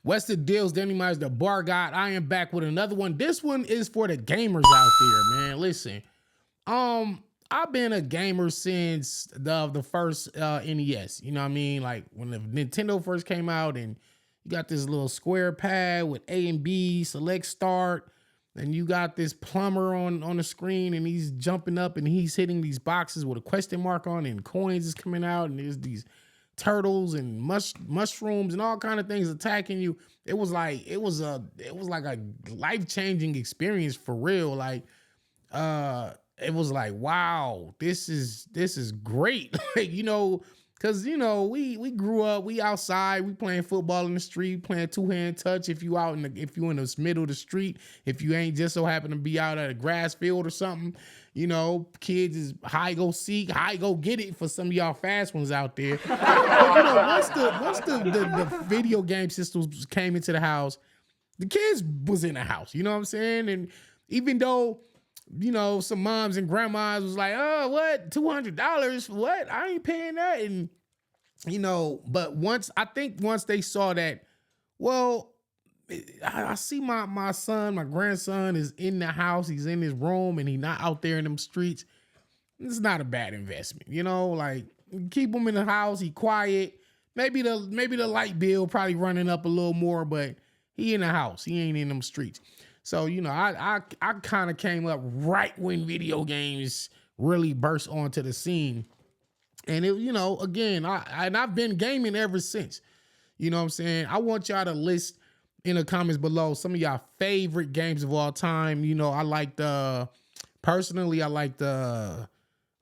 Wested Deals, Danny Myers, the Bar God. I am back with another one. This one is for the gamers out there, man. Listen, I've been a gamer since the first NES. You know what I mean? Like when the Nintendo first came out, and you got this little square pad with A and B, select start, and you got this plumber on the screen, and he's jumping up and he's hitting these boxes with a question mark on, and coins is coming out, and there's these turtles and mushrooms and all kind of things attacking you. It was like a life-changing experience for real. Like it was like, wow, this is great. Like, because we grew up, we outside, we playing football in the street, playing two-hand touch. If you in the middle of the street, if you ain't just so happen to be out at a grass field or something, kids is high go seek, high go get it for some of y'all fast ones out there. But once the video game systems came into the house, the kids was in the house. You know what I'm saying? And even though some moms and grandmas was like, oh, what? $200? What? I ain't paying that. And, but once they saw that, well, I see my son, my grandson is in the house. He's in his room and he's not out there in them streets. It's not a bad investment. Like keep him in the house. He quiet. Maybe the light bill probably running up a little more, but he in the house. He ain't in them streets. So, I kind of came up right when video games really burst onto the scene. And again, I've been gaming ever since. You know what I'm saying? I want y'all to list in the comments below some of y'all favorite games of all time. Personally, I like the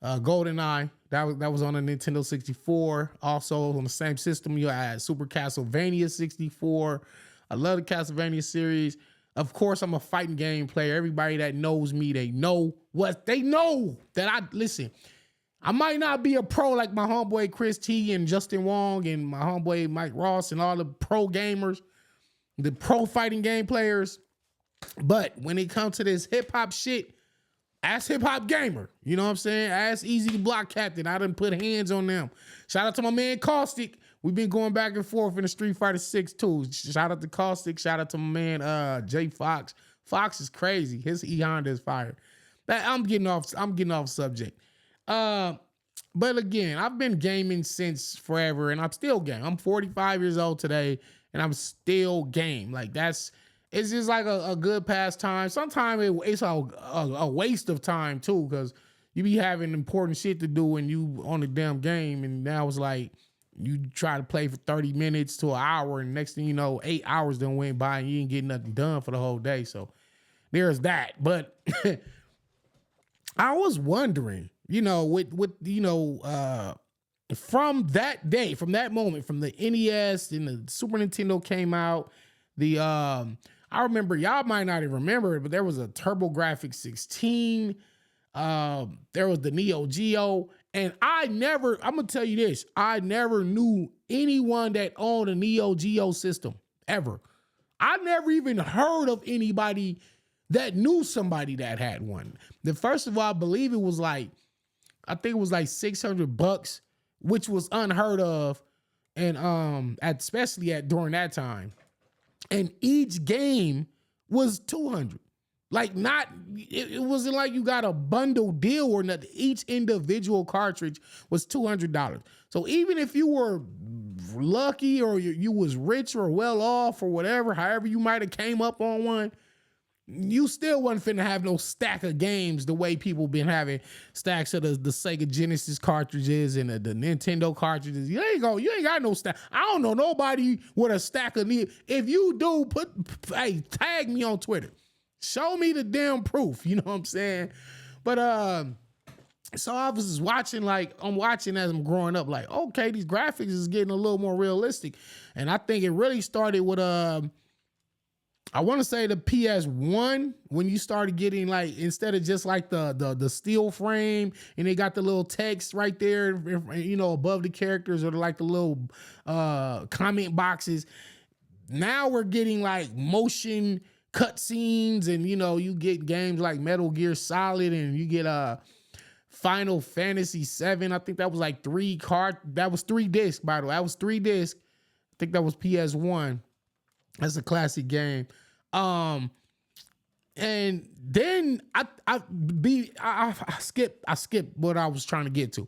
GoldenEye. That was on the Nintendo 64. Also on the same system, you had Super Castlevania 64. I love the Castlevania series. Of course, I'm a fighting game player. Everybody that knows me, they know that listen. I might not be a pro like my homeboy Chris T and Justin Wong and my homeboy Mike Ross and all the pro gamers, the pro fighting game players. But when it comes to this hip hop shit, ask hip hop gamer. You know what I'm saying? Ask Easy Block Captain. I done put hands on them. Shout out to my man Caustic. We've been going back and forth in the Street Fighter 6 too. Shout out to Caustic. Shout out to my man Jay Fox. Fox is crazy. His E Honda is fire. I'm getting off subject. But again, I've been gaming since forever, and I'm still gaming. I'm 45 years old today, and I'm still game. Like it's just like a good pastime. Sometimes it's a waste of time too, because you be having important shit to do when you on the damn game, and now it's like you try to play for 30 minutes to an hour, and next thing you know, 8 hours done went by, and you ain't getting nothing done for the whole day. So there's that. But I was wondering, from that day, from that moment, from the NES and the Super Nintendo came out, I remember, y'all might not even remember it, but there was a TurboGrafx 16. There was the Neo Geo. And I'm gonna tell you this, I never knew anyone that owned a Neo Geo system, ever. I never even heard of anybody that knew somebody that had one. First of all, I believe it was like $600, which was unheard of. And especially during that time. And each game was $200. Like it wasn't like you got a bundle deal or nothing. Each individual cartridge was $200. So even if you were lucky or you was rich or well off or whatever, however you might have came up on one, you still wasn't finna have no stack of games the way people been having stacks of the Sega Genesis cartridges and the Nintendo cartridges. You ain't got no stack. I don't know nobody with a stack of If you do, tag me on Twitter. Show me the damn proof. You know what I'm saying? But so I was just watching, I'm watching as I'm growing up, like, okay, these graphics is getting a little more realistic. And I think it really started with I want to say the PS1, when you started getting, like, instead of just like the steel frame and they got the little text right there, above the characters, or like the little comment boxes. Now we're getting like motion cutscenes, and you get games like Metal Gear Solid, and you get Final Fantasy 7. I think that was like that was 3 discs, by the way. That was 3 discs. I think that was PS1. That's a classic game. Um, and then I skip what I was trying to get to.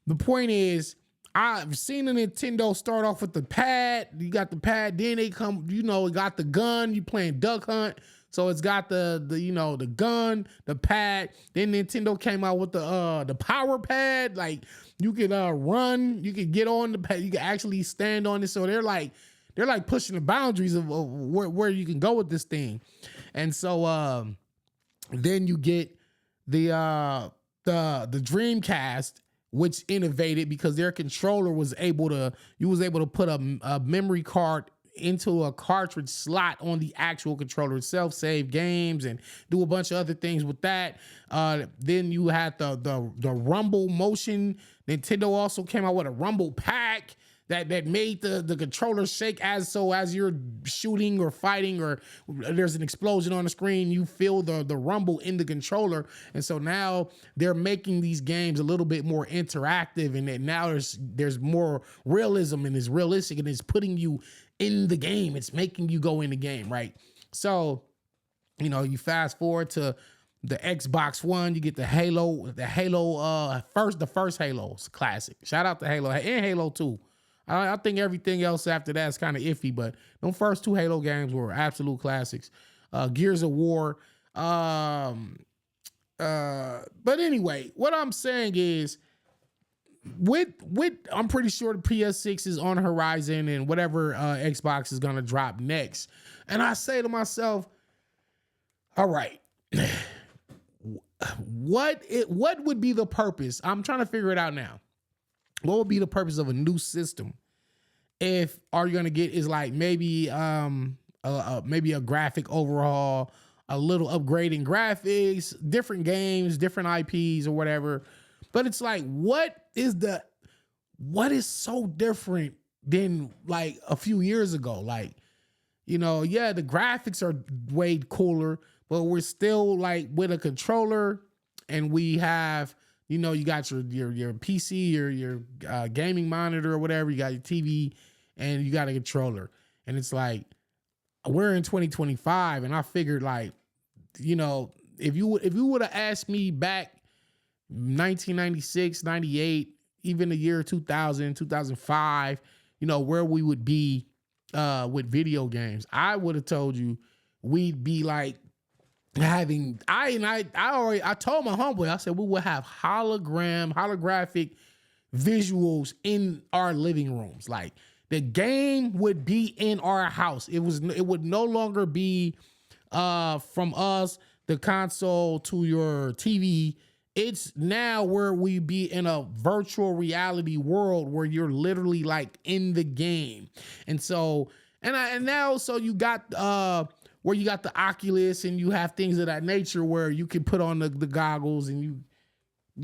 The point is, I've seen a Nintendo start off with the pad. You got the pad, then they come, it got the gun. You playing Duck Hunt, so it's got the gun, the pad. Then Nintendo came out with the power pad. Like you could run, you could get on the pad, you can actually stand on it. So they're like pushing the boundaries of where you can go with this thing. And so then you get the Dreamcast, which innovated because their controller was able to put a memory card into a cartridge slot on the actual controller itself, save games and do a bunch of other things with that. Then you had the Rumble Motion. Nintendo also came out with a Rumble Pack that made the controller shake as you're shooting or fighting or there's an explosion on the screen, you feel the rumble in the controller. And so now they're making these games a little bit more interactive, and now there's more realism, and it's realistic, and it's putting you in the game. It's making you go in the game, right? So, you fast forward to the Xbox One, you get the first Halo's classic. Shout out to Halo and Halo 2. I think everything else after that is kind of iffy, but them first two Halo games were absolute classics. Gears of War. But anyway, what I'm saying is, I'm pretty sure the PS6 is on the horizon, and whatever Xbox is gonna drop next. And I say to myself, all right, what would be the purpose? I'm trying to figure it out now. What would be the purpose of a new system if all you're gonna get is like maybe maybe a graphic overhaul, a little upgrade in graphics, different games, different IPs or whatever. But it's like, what is so different than like a few years ago? Like, yeah, the graphics are way cooler, but we're still like with a controller, and we have, you got your PC, your gaming monitor or whatever. You got your TV, and you got a controller. And it's like, we're in 2025, and I figured, like, if you would have asked me back 1996, 98, even the year 2000, 2005, where we would be with video games, I would have told you we'd be like having, I told my homeboy, I said we would have holographic visuals in our living rooms. Like, the game would be in our house. It would no longer be from us, the console, to your TV. It's now where we be in a virtual reality world where you're literally like in the game. And so, and now, so you got where you got the Oculus, and you have things of that nature where you can put on the goggles, and you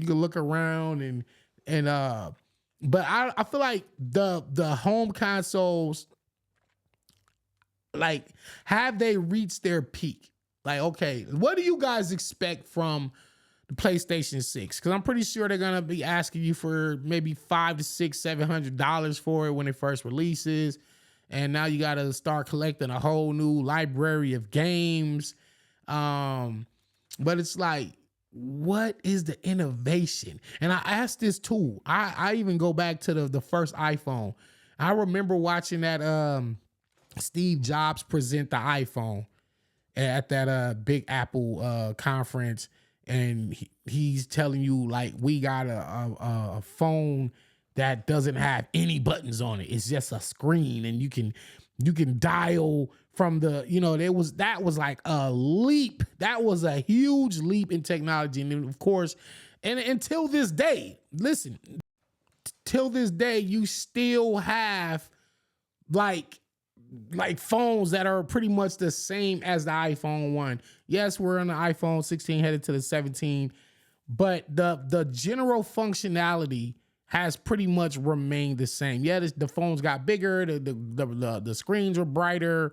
can look around but I feel like the home consoles, like, have they reached their peak? Like, okay, what do you guys expect from the PlayStation 6? Because I'm pretty sure they're gonna be asking you for maybe $500 to $700 for it when it first releases, and now you gotta start collecting a whole new library of games. But it's like, what is the innovation? And I asked this too. I even go back to the first iPhone. I remember watching that Steve Jobs present the iPhone at that Big Apple conference, and he's telling you, like, we got a phone that doesn't have any buttons on it. It's just a screen, and you can dial from the, that was like a leap. That was a huge leap in technology. And then, of course, and until this day, listen, till this day, you still have like phones that are pretty much the same as the iPhone 1. Yes, we're on the iPhone 16 headed to the 17, but the general functionality has pretty much remained the same. Yeah, the phones got bigger, the screens are brighter,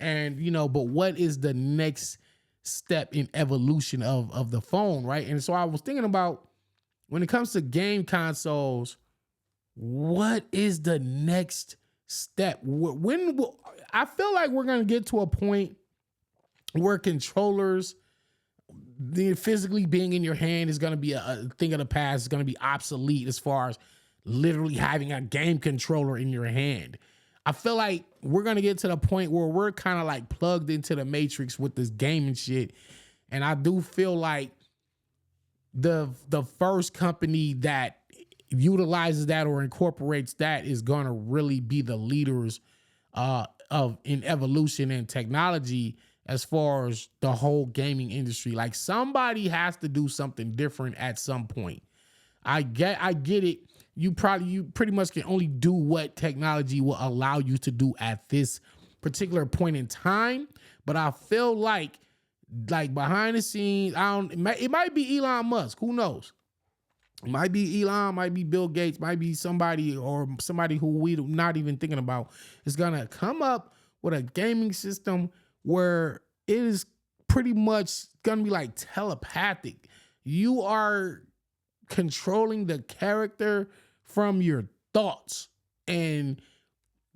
and but what is the next step in evolution of the phone, right? And so I was thinking about, when it comes to game consoles, what is the next step? When will, I feel like we're gonna get to a point where controllers, the physically being in your hand, is gonna be a thing of the past. It's gonna be obsolete as far as literally having a game controller in your hand. I feel like we're gonna get to the point where we're kind of like plugged into the matrix with this gaming shit. And I do feel like the first company that utilizes that or incorporates that is gonna really be the leaders of in evolution and technology as far as the whole gaming industry. Like somebody has to do something different at some point. I get it. You pretty much can only do what technology will allow you to do at this particular point in time. But I feel like behind the scenes, it might be Elon Musk. Who knows? It might be Elon, might be Bill Gates, might be somebody who we're not even thinking about is gonna come up with a gaming system where it is pretty much gonna be like telepathic. You are controlling the character from your thoughts, and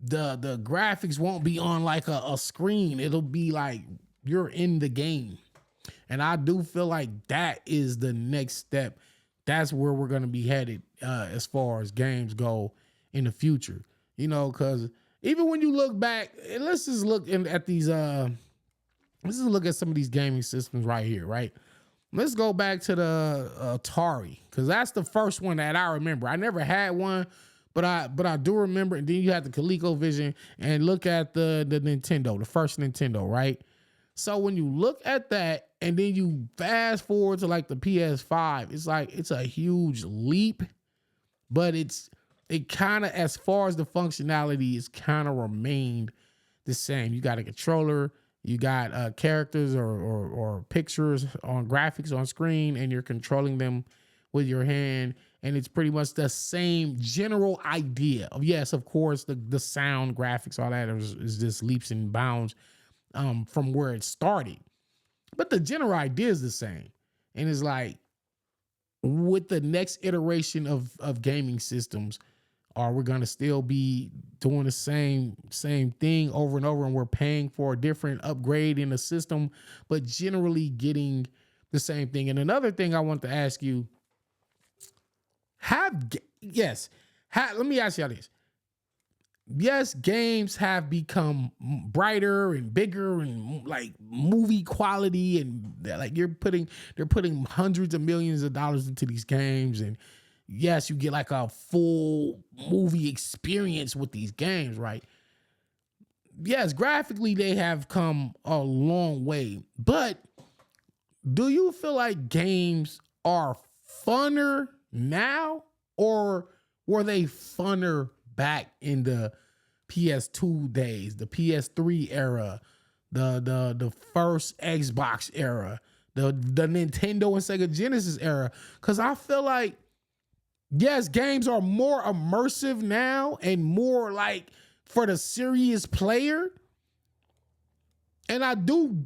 the graphics won't be on like a screen. It'll be like you're in the game. And I do feel like that is the next step. That's where we're going to be headed as far as games go in the future. You know, because even when you look back, let's just look at these, let's just look at some of these gaming systems right here, right? Let's go back to the Atari, because that's the first one that I remember. I never had one, but I do remember. And then you had the ColecoVision, and look at the Nintendo, the first Nintendo, right? So when you look at that and then you fast forward to like the PS5, it's like it's a huge leap, but it kind of, as far as the functionality, is kind of remained the same. You got a controller, you got characters or pictures on graphics on screen, and you're controlling them with your hand. And it's pretty much the same general idea of, yes, of course, the sound, graphics, all that is just leaps and bounds from where it started. But the general idea is the same. And it's like, with the next iteration of gaming systems, are we going to still be doing the same thing over and over, and we're paying for a different upgrade in the system, but generally getting the same thing? And another thing I want to ask you, let me ask y'all this. Yes, games have become brighter and bigger and like movie quality, and like they're putting hundreds of millions of dollars into these games, and yes, you get like a full movie experience with these games, right? Yes, graphically they have come a long way, but do you feel like games are funner now, or were they funner back in the PS2 days, the PS3 era, the first Xbox era, the Nintendo and Sega Genesis era? Because I feel like, yes, games are more immersive now and more like for the serious player. And I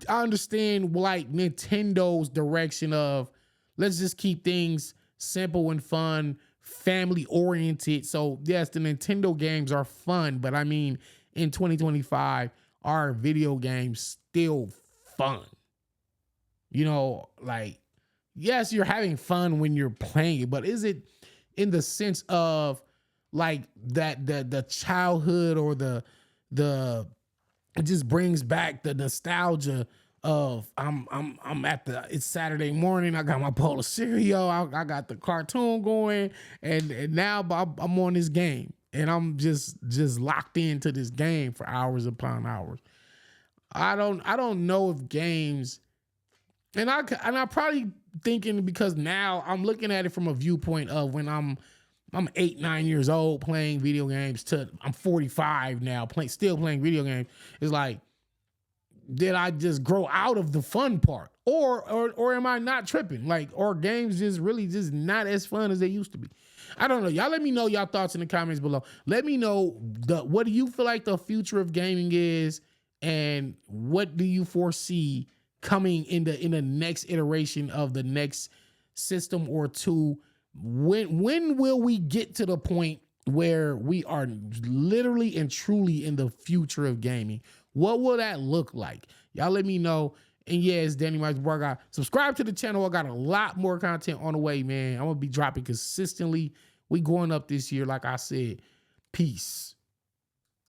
understand like Nintendo's direction of, let's just keep things simple and fun, family oriented. So yes, the Nintendo games are fun, but I mean, in 2025, are video games still fun? You know, like, yes, you're having fun when you're playing it, but is it in the sense of like that the childhood, or the it just brings back the nostalgia of it's Saturday morning, I got my bowl of cereal, I got the cartoon going, and now I'm on this game, and I'm just locked into this game for hours upon hours. I don't know if games, and I probably thinking, because now I'm looking at it from a viewpoint of when I'm 8-9 years old playing video games to I'm 45 now still playing video games. It's like, did I just grow out of the fun part, or am I not tripping? Like, or games just really just not as fun as they used to be? I don't know. Y'all let me know y'all thoughts in the comments below. Let me know what do you feel like the future of gaming is, and what do you foresee coming in the next iteration of the next system or two? When will we get to the point where we are literally and truly in the future of gaming. What will that look like? Y'all let me know. And yeah, it's Danny Mike's Bar Guy. Subscribe to the channel. I got a lot more content on the way, man. I'm gonna be dropping consistently. We going up this year, like I said. Peace.